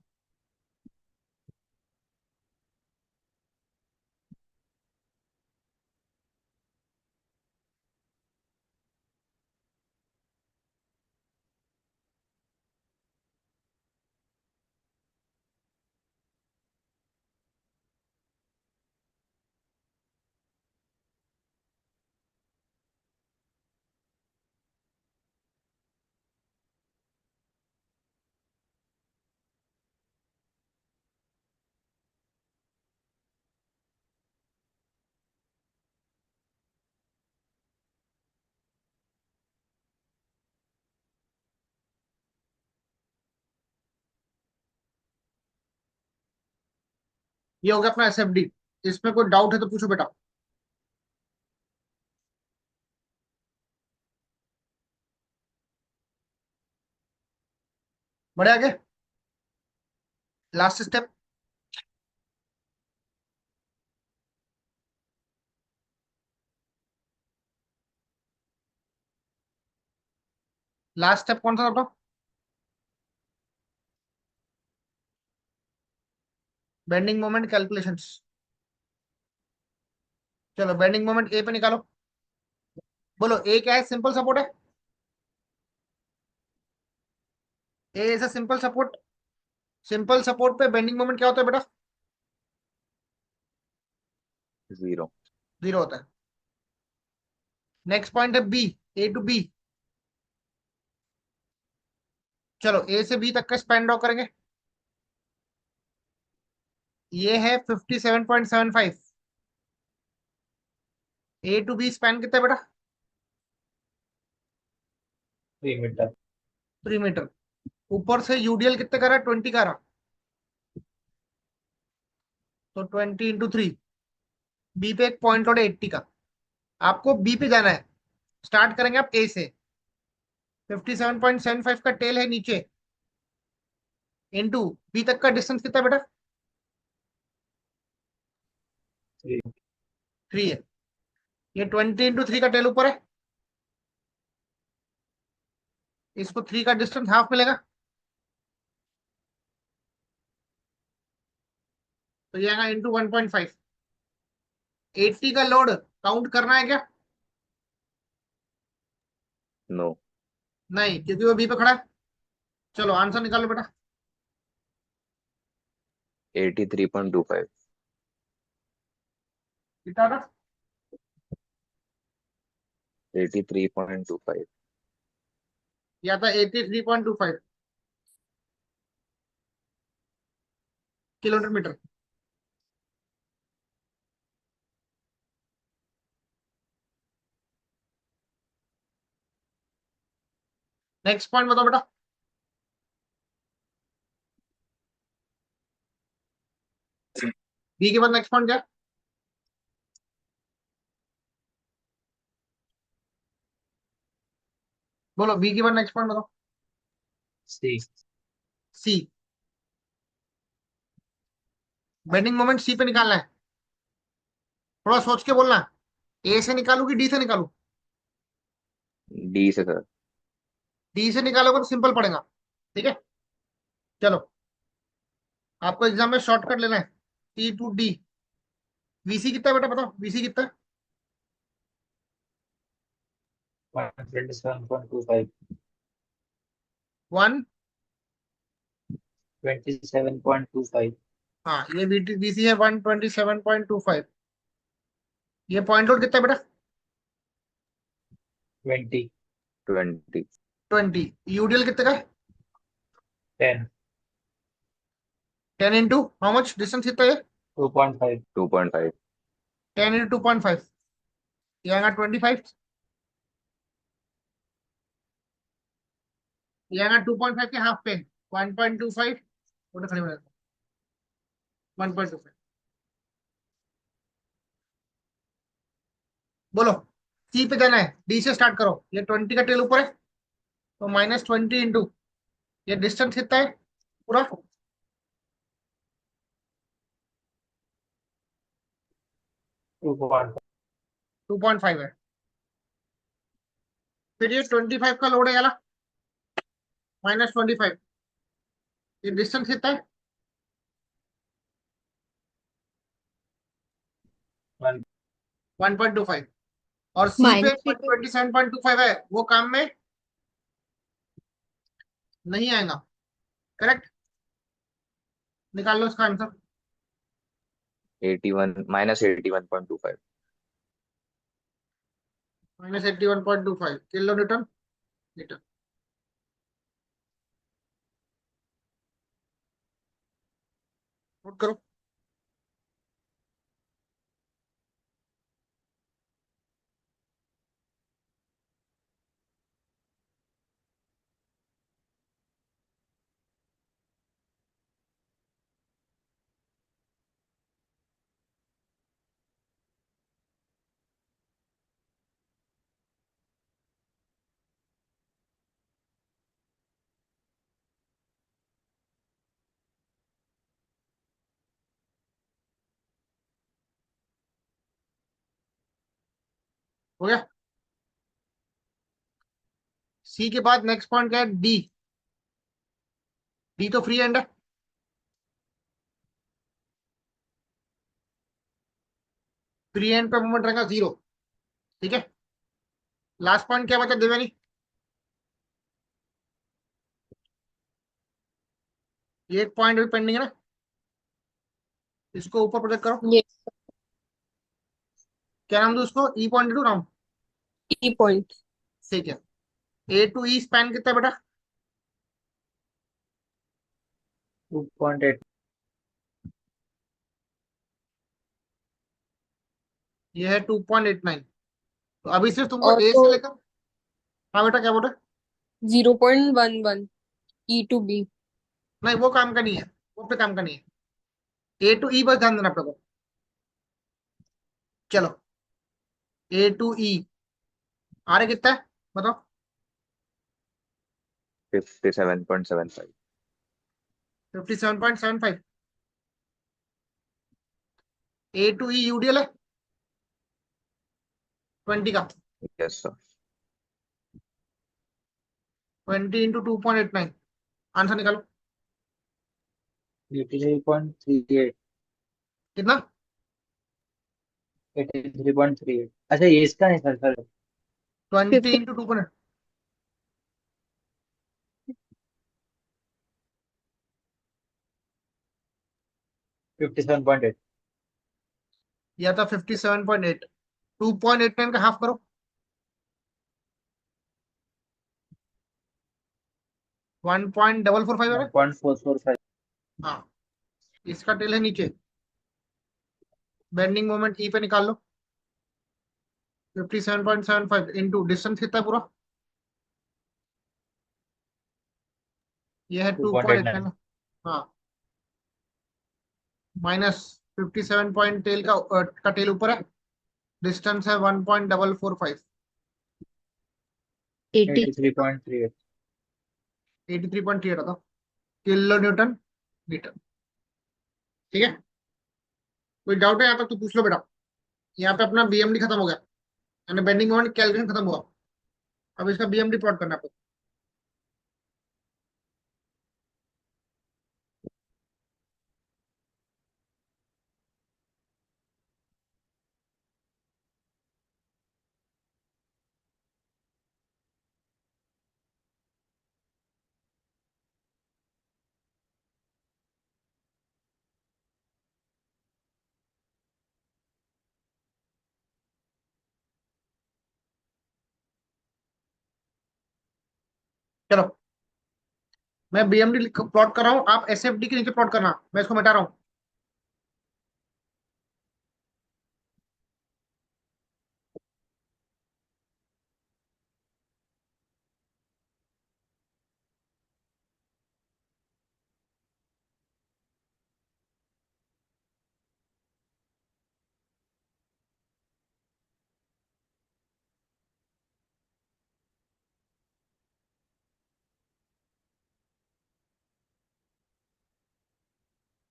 ये हो गया अपना एसएफडी। इसमें कोई डाउट है तो पूछो बेटा। बढ़े आगे, लास्ट स्टेप। लास्ट स्टेप कौन सा था? Bending moment calculations. चलो बेंडिंग मोमेंट ए पे निकालो, बोलो ए क्या है, सिंपल सपोर्ट है। A is a simple support. Simple support पे बेंडिंग मोमेंट क्या होता है बेटा? 0। 0 होता है। नेक्स्ट पॉइंट है बी, ए टू बी। चलो ए से बी तक का स्पैन ड्रॉ करेंगे। ये है 57.75। ए टू बी स्पैन कितना है बेटा 3 मीटर। 3 मीटर। ऊपर से यूडीएल कितने का रहा, 20 का रहा, तो 20 × 3। बी पे एक पॉइंट लोड है 80 का। आपको बी पे जाना है। स्टार्ट करेंगे आप ए से। 57.75 का टेल है नीचे, इनटू बी तक का डिस्टेंस कितना बेटा, 3। 3 है। ये 20 × 3 का टेल ऊपर है, इसको 3 का डिस्टेंस हाफ मिलेगा, तो ये आएगा इंटू 1.5। 80 का लोड काउंट करना है क्या? नो। नहीं, क्योंकि वो बी पे खड़ा है। चलो आंसर निकालो बेटा। 83.25। कितना था? 83.25। या था 83.25 किलोमीटर मीटर। नेक्स्ट पॉइंट बताओ बेटा। बी के बाद नेक्स्ट पॉइंट क्या है? बोलो, बी के बाद नेक्स्ट पॉइंट बताओ। सी। सी। बेंडिंग मोमेंट सी पे निकालना है, थोड़ा सोच के बोलना। ए से निकालू कि डी से निकालू? डी से सर। डी से निकालोगे तो सिंपल पड़ेगा। ठीक है, चलो आपको एग्जाम में शॉर्टकट लेना है। सी टू डी। वीसी कितना है बेटा, बताओ वीसी कितना है? 127.25। 1। 27.25। हाँ, ये वीसी है 127.25। ये पॉइंट लोड कितना है बेटा? 20। 20। 20। यूडीएल कितने का है? 10। 10 इंटू हाउ मच, डिस्टेंस कितना है? 2.5। 2.5। 10 इंटू 2.5, ये आएगा 25। ये आएगा 2.5 के हाफ पे, 1.25। उधर खड़े हो जाते, 1.25। बोलो, सी पे जाना है, डी से स्टार्ट करो। ये 20 का टेल ऊपर है, तो -20 इंटू ये डिस्टेंस कितना है पूरा? 2.5। 2.5 है। फिर ये 25 का लोड है वाला, -25, ये डिस्टेंस कितना है? 1.25। और सी पे माइनस 27.25 है, वो काम में नहीं आएगा। करेक्ट, निकाल लो इसका answer. 81 -81.25। -81.25 kilo newton metre. Note करो। हो गया। सी के बाद नेक्स्ट पॉइंट क्या है, डी। डी तो फ्री एंड है, फ्री एंड पे मोमेंट रहेगा 0। ठीक है, लास्ट पॉइंट क्या बचा देवेनी? ये एक पॉइंट भी पेंडिंग है ना, इसको ऊपर प्रोजेक्ट करो। Yes, क्या नाम दो उसको, ई पॉइंट टू नाम। E point. ठीक है, ए टू ई स्पैन कितना है बेटा? 2.8। ये है 2.89। तो अभी सिर्फ तुमको और ए से तो लेकर, हाँ बेटा क्या बोले? 0.11 E to B. नहीं वो काम का नहीं है, वो पे काम का नहीं है। ए टू ई बस ध्यान देना आप लोगों को। चलो ए टू ई आ रहा कितना है बताओ। 57.75. 57.75। ए टू ई यूडीएल है 20 का। Yes, sir. 20 इंटू 2.89, आंसर निकालो 83.38। कितना। 83.38। अच्छा ये इसका नहीं सर सर। 20 इंटू 2.8, 57.8। या था 57.8। 2.89 का हाफ करो, 1.445 है ना। 1.445। हाँ, इसका टेल है नीचे, बेंडिंग मोमेंट ई पे निकाल लो। 57.75 इंटू डिस्टेंस कितना है पूरा, ये है 2.89। 2.89। हाँ, माइनस 57 पॉइंट टेल का टेल ऊपर है, डिस्टेंस है 1.445। 80। 83.38। 83.38 था, किलो न्यूटन मीटर। ठीक है, कोई डाउट है यहाँ तक तो पूछ लो बेटा। यहाँ पे अपना बीएमडी खत्म हो गया, यानी बेंडिंग मोमेंट कैलकुलेशन खत्म हुआ। अब इसका बीएमडी प्लॉट करना है आपको। चलो मैं बीएमडी प्लॉट कर रहा हूँ, आप एसएफडी के नीचे प्लॉट करना, मैं इसको मिटा रहा हूँ।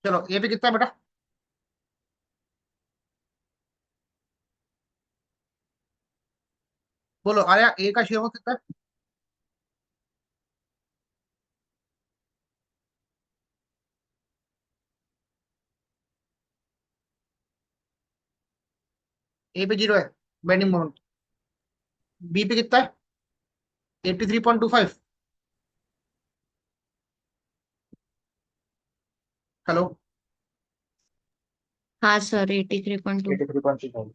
चलो ए पे कितना है बेटा, बोलो आया ए का शेयर कितना है। ए पे 0 है बेंडिंग मोमेंट। बी पे कितना है, 83.25। हेलो, हाँ सर 83.2। 83.38।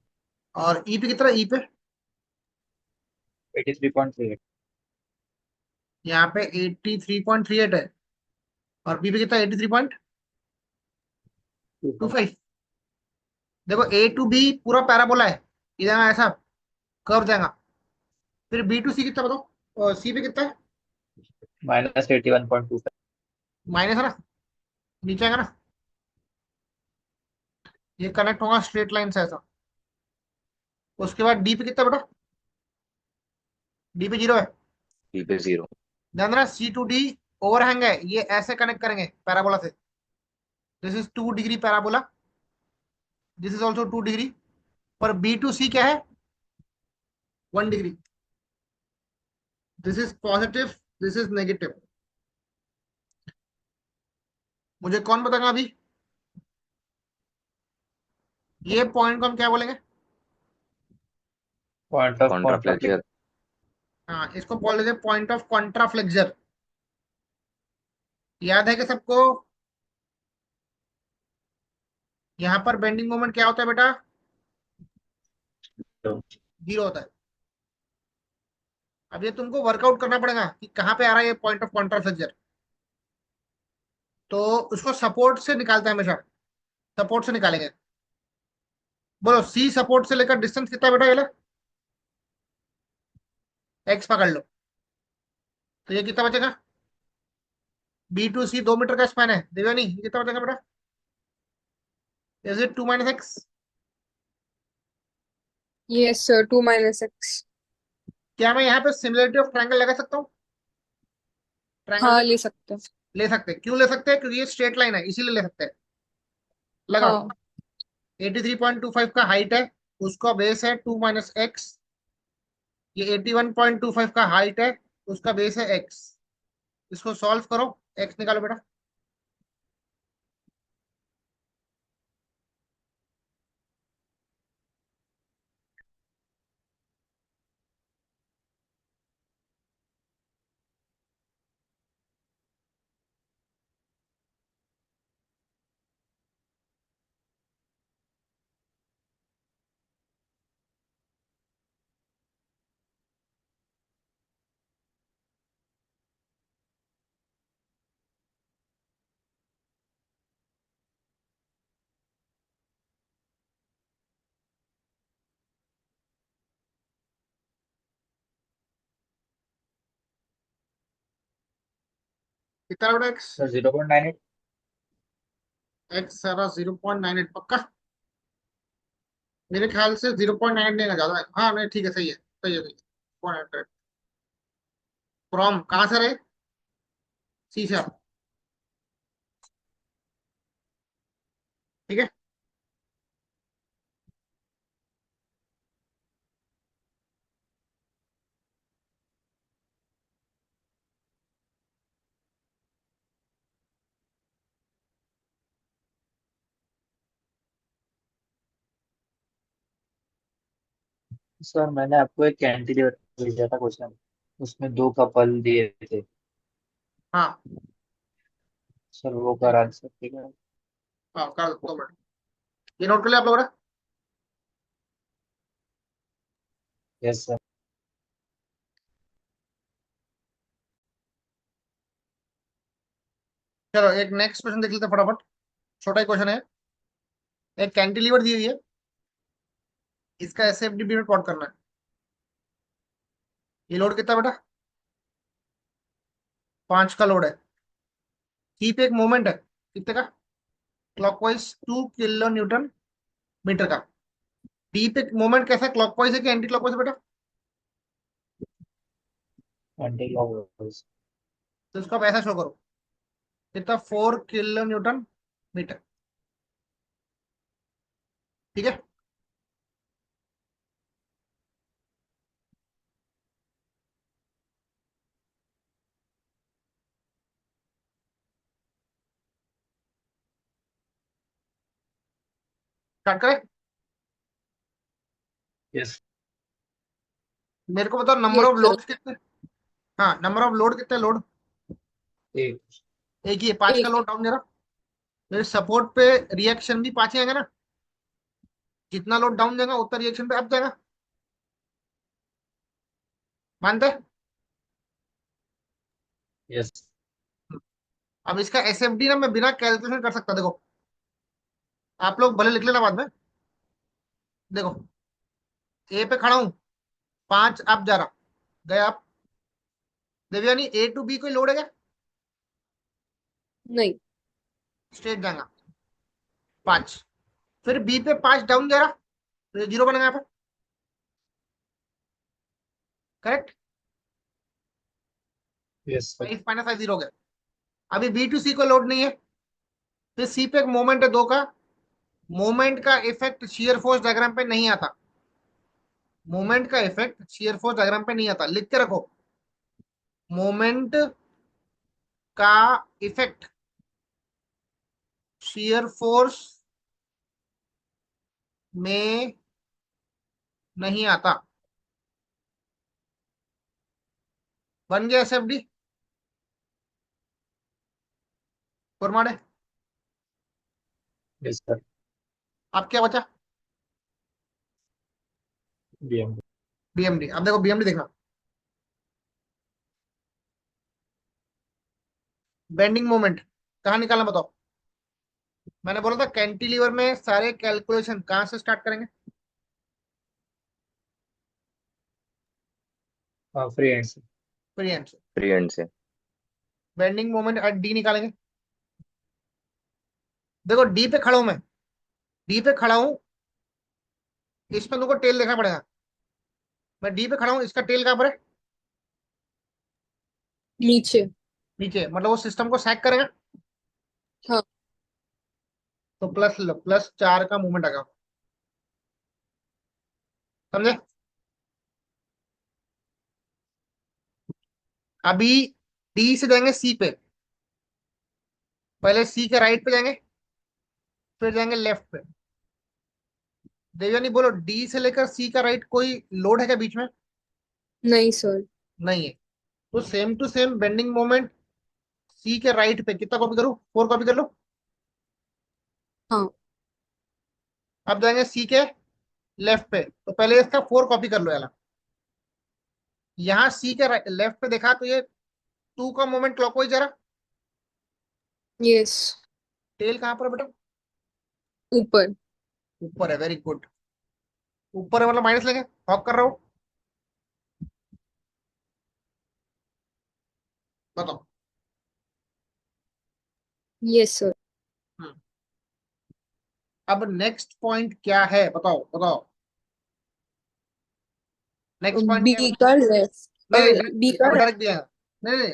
और ई पे कितना है, ई पे 83.38। यहाँ पे 83.38 है, और बी पे कितना है 83.25। देखो ए टू बी पूरा पैराबोला है, ये जाएगा ऐसा कर्व जाएगा। फिर बी टू सी कितना बताओ, सी पे कितना है, -81.25। माइनस है ना, नीचे आएगा ना, ये कनेक्ट होगा स्ट्रेट लाइन से ऐसा। उसके बाद डी पे कितना बेटा, डी पे 0 है। B पे 0. ध्यान रखना सी टू डी ओवरहैंग है, ये ऐसे कनेक्ट करेंगे पैराबोला से। This is 2 degree parabola, this is also 2 degree. पर बी टू सी क्या है, 1 degree. This is positive, this is negative. मुझे कौन बताएगा अभी, ये पॉइंट को हम क्या बोलेंगे। Point of contraflexure. Contraflexure. हाँ, इसको बोल देते पॉइंट ऑफ कॉन्ट्राफ्लेक्सर। याद है कि सबको, यहाँ पर बेंडिंग मोमेंट क्या होता है बेटा, 0 होता है। अब ये तुमको वर्कआउट करना पड़ेगा कि कहाँ पे आ रहा है ये पॉइंट ऑफ कॉन्ट्राफ्लेक्सर। तो उसको सपोर्ट से निकालते हैं हमेशा, सपोर्ट से निकालेंगे। बोलो सी सपोर्ट से लेकर डिस्टेंस कितना है बेटा, ये एक्स पकड़ लो, तो ये कितना बचेगा? बी टू सी 2 मीटर का स्पैन है देवयानी, ये कितना बचेगा बेटा? Is it 2 - x? Yes, sir. 2 - x. क्या मैं यहाँ पे सिमिलरिटी ऑफ ट्रायंगल लगा सकता हूँ? ट्रायंगल हाँ, से ले सकते हैं। ले सकते हैं। क्यों ले सकते हैं? क्योंकि ये स्ट्रेट लाइन है, इसीलिए ले सकते हैं। लगाओ। हाँ। 83.25 का हाइट है, उसका बेस है 2 - x। ये 81.25 का हाइट है, उसका बेस है x। इसको सॉल्व करो, x निकालो बेटा। कितना बेटा x? सर 0.98। x सारा 0.98 पक्का? मेरे ख्याल से 0.98 नहीं, ज्यादा है। हाँ नहीं, ठीक है, सही है, सही है, सही है। 0.98 फ्रॉम कहाँ से रहे? सी से। ठीक है। सर मैंने आपको एक कैंटिलीवर भेजा था क्वेश्चन, उसमें दो कपल दिए थे। हाँ सर वो करा सकते हैं? हाँ, कर दो मिनट। ये नोट कर लिया आप लोगों ने? Yes sir. चलो एक नेक्स्ट क्वेश्चन देख लेते हैं फटाफट। छोटा ही क्वेश्चन है। एक कैंटिलीवर दी हुई है, इसका एसएफडी में प्लॉट करना है। ये लोड कितना बेटा? 5 का लोड है। की पे एक मोमेंट है, कितने का? क्लॉकवाइज 2 किलो न्यूटन मीटर का। डी पे मोमेंट कैसा, क्लॉकवाइज है कि एंटी क्लॉकवाइज है बेटा? Anti clockwise. तो इसको आप ऐसा शो करो, कितना? 4 किलो न्यूटन मीटर। ठीक है। स्टार्ट करें? यस। मेरे को बताओ number Yes, of sir. Load कितने? हाँ, नंबर ऑफ लोड कितने? लोड एक। एक ही है, 5 का एक. लोड डाउन जरा। मेरे सपोर्ट पे रिएक्शन भी 5 ही आएगा ना? जितना लोड डाउन देगा उतना रिएक्शन पे अप जाएगा। मानते हैं? यस। अब इसका एसएफडी ना मैं बिना कैलकुलेशन कर सकता, देखो। आप लोग भले लिख लेना बाद में। देखो, ए पे खड़ा हूं, 5 अप जा रहा, गया आप। देवयानी ए टू बी कोई लोड है क्या? नहीं. स्ट्रेट जाएगा 5। फिर बी पे 5 डाउन जा रहा, तो ये 0 बनेगा यहाँ पे। करेक्ट? Yes sir. 5 - 5 0 हो गया। अभी बी टू सी को लोड नहीं है। फिर सी पे एक मोमेंट है 2 का। मोमेंट का इफेक्ट शियर फोर्स डायग्राम पे नहीं आता। मोमेंट का इफेक्ट शियर फोर्स डायग्राम पे नहीं आता, लिख के रखो। मोमेंट का इफेक्ट शियर फोर्स में नहीं आता। बन गया एसएफडी फॉर्माट? Yes sir. अब क्या बचा? बीएम। बीएमडी। अब देखो बीएमडी देखना। बेंडिंग मोमेंट कहाँ निकालना बताओ? मैंने बोला था कैंटिलीवर में सारे कैलकुलेशन कहाँ से स्टार्ट करेंगे? फ्री हैंड से। फ्री एंड से। फ्री एंड से। बेंडिंग मोमेंट एट डी निकालेंगे। देखो डी पे खड़ा हूं मैं, डी पे खड़ा हूं, इसमें तुमको टेल देखना पड़ेगा। मैं डी पे खड़ा हूं, इसका टेल कहां पर है? नीचे। नीचे, मतलब वो सिस्टम को सैक करेगा। हाँ। तो प्लस लो, प्लस 4 का मूवमेंट आएगा, समझे? अभी डी से जाएंगे सी पे, पहले सी के राइट पे जाएंगे, फिर जाएंगे लेफ्ट पे। देवयानी बोलो, डी से लेकर सी का राइट कोई लोड है क्या बीच में? नहीं सर। नहीं है। तो same to same bending moment C के राइट पे कितना कॉपी करूं? 4 कॉपी कर लो। हाँ। अब जाएंगे सी के लेफ्ट पे, तो पहले इसका 4 कॉपी कर लो यार। यहाँ सी के लेफ्ट पे देखा तो ये 2 का मोमेंट क्लॉकवाइज जा रहा। यस। टेल कहाँ पर है बेटा? ऊपर। ऊपर है, वेरी गुड। ऊपर है मतलब माइनस लेंगे, हॉक कर रहा हूँ। बताओ। Yes sir. हम्म। अब नेक्स्ट पॉइंट क्या है, बताओ बताओ। नेक्स्ट पॉइंट क्या है बी बताओ? का लेफ्ट। नहीं नहीं, बी का अब डायरेक्ट दिया है। नहीं नहीं,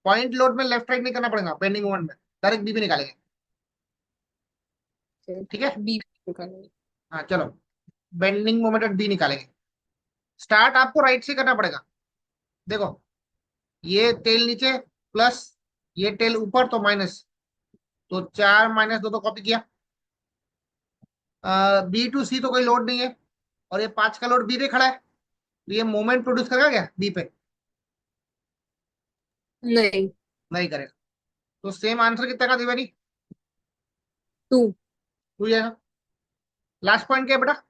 पॉइंट लोड में लेफ्ट राइट नहीं करना पड़ेगा बेंडिंग मोमेंट में, डायरेक्ट बी पे निकालेंगे। ठीक है, बी निकालेंगे। हाँ चलो, बेंडिंग मोमेंट एट बी निकालेंगे। स्टार्ट आपको राइट से करना पड़ेगा। देखो, ये टेल नीचे, प्लस ये टेल ऊपर, तो माइनस। तो 4 माइनस 2 तो कॉपी किया। बी टू सी तो कोई लोड नहीं है, और ये 5 का लोड बी पे खड़ा है, तो ये मोमेंट प्रोड्यूस करेगा क्या बी पे? नहीं। नहीं करेगा। तो सेम आंसर कितना का दिवानी? टू। 2 जाएगा। लास्ट पॉइंट क्या है बेटा?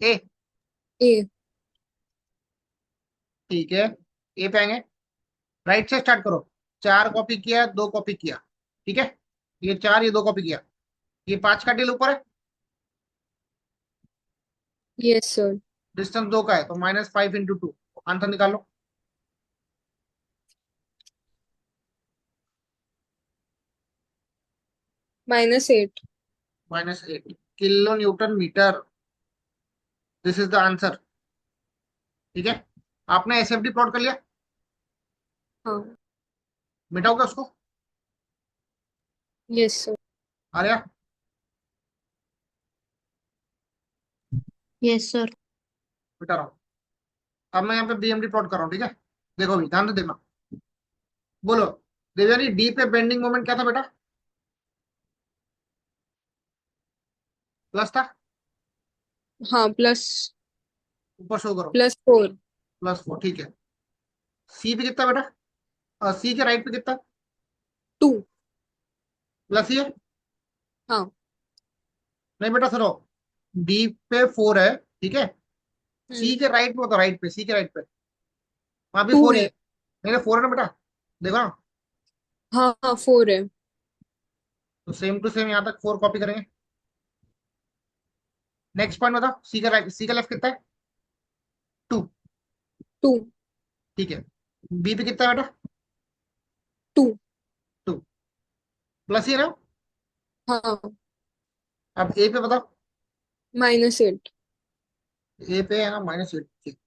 ए। ए। ठीक है, ए पे आएंगे, राइट से स्टार्ट करो। 4 कॉपी किया, 2 कॉपी किया। ठीक है, ये 4, ये 2 कॉपी किया। ये 5 का टेल ऊपर है, यस सर। डिस्टेंस 2 का है, तो -5 × 2, आंसर निकालो। -8। -8 kilo newton metre, this is the answer. ठीक है, आपने एसएफडी प्लॉट कर लिया, हाँ। मिटाओगे उसको? Yes sir. Arya, yes sir. मिटा रहा हूँ। अब मैं यहाँ पे बीएमडी प्लॉट कर रहा हूँ, ठीक है? देखो अभी ध्यान से देखना। बोलो देवयानी, डी पे बेंडिंग मोमेंट क्या था बेटा? प्लस था। हाँ प्लस। ऊपर शो करो, +4। +4, ठीक है। सी पे कितना बेटा? सी के राइट पे कितना? 2। प्लस ही है। हाँ। नहीं बेटा सुनो, डी पे 4 है, ठीक है? सी हम्म। के राइट पे बताओ, राइट पे, सी के राइट पे वहां भी 2 4 ही है। है। नहीं 4 है ना बेटा, देखो ना। हाँ हाँ 4 है। तो सेम टू सेम यहाँ तक 4 कॉपी करेंगे। नेक्स्ट पॉइंट बताओ, सी का राइट, सी का लेफ्ट कितना है? 2। 2। ठीक है, बी पे कितना है बेटा? 2। 2, प्लस ही है ना? हाँ। अब ए पे बताओ। -8। ए पे है ना -8, ठीक।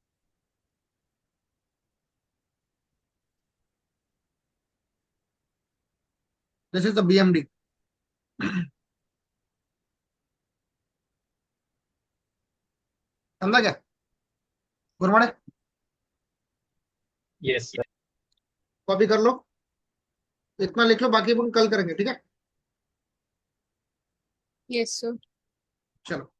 This is the BMD. समझा क्या गुरमाड़े? Yes sir. कॉपी कर लो, इतना लिख लो, बाकी अपन कल करेंगे, ठीक है? Yes sir. चलो।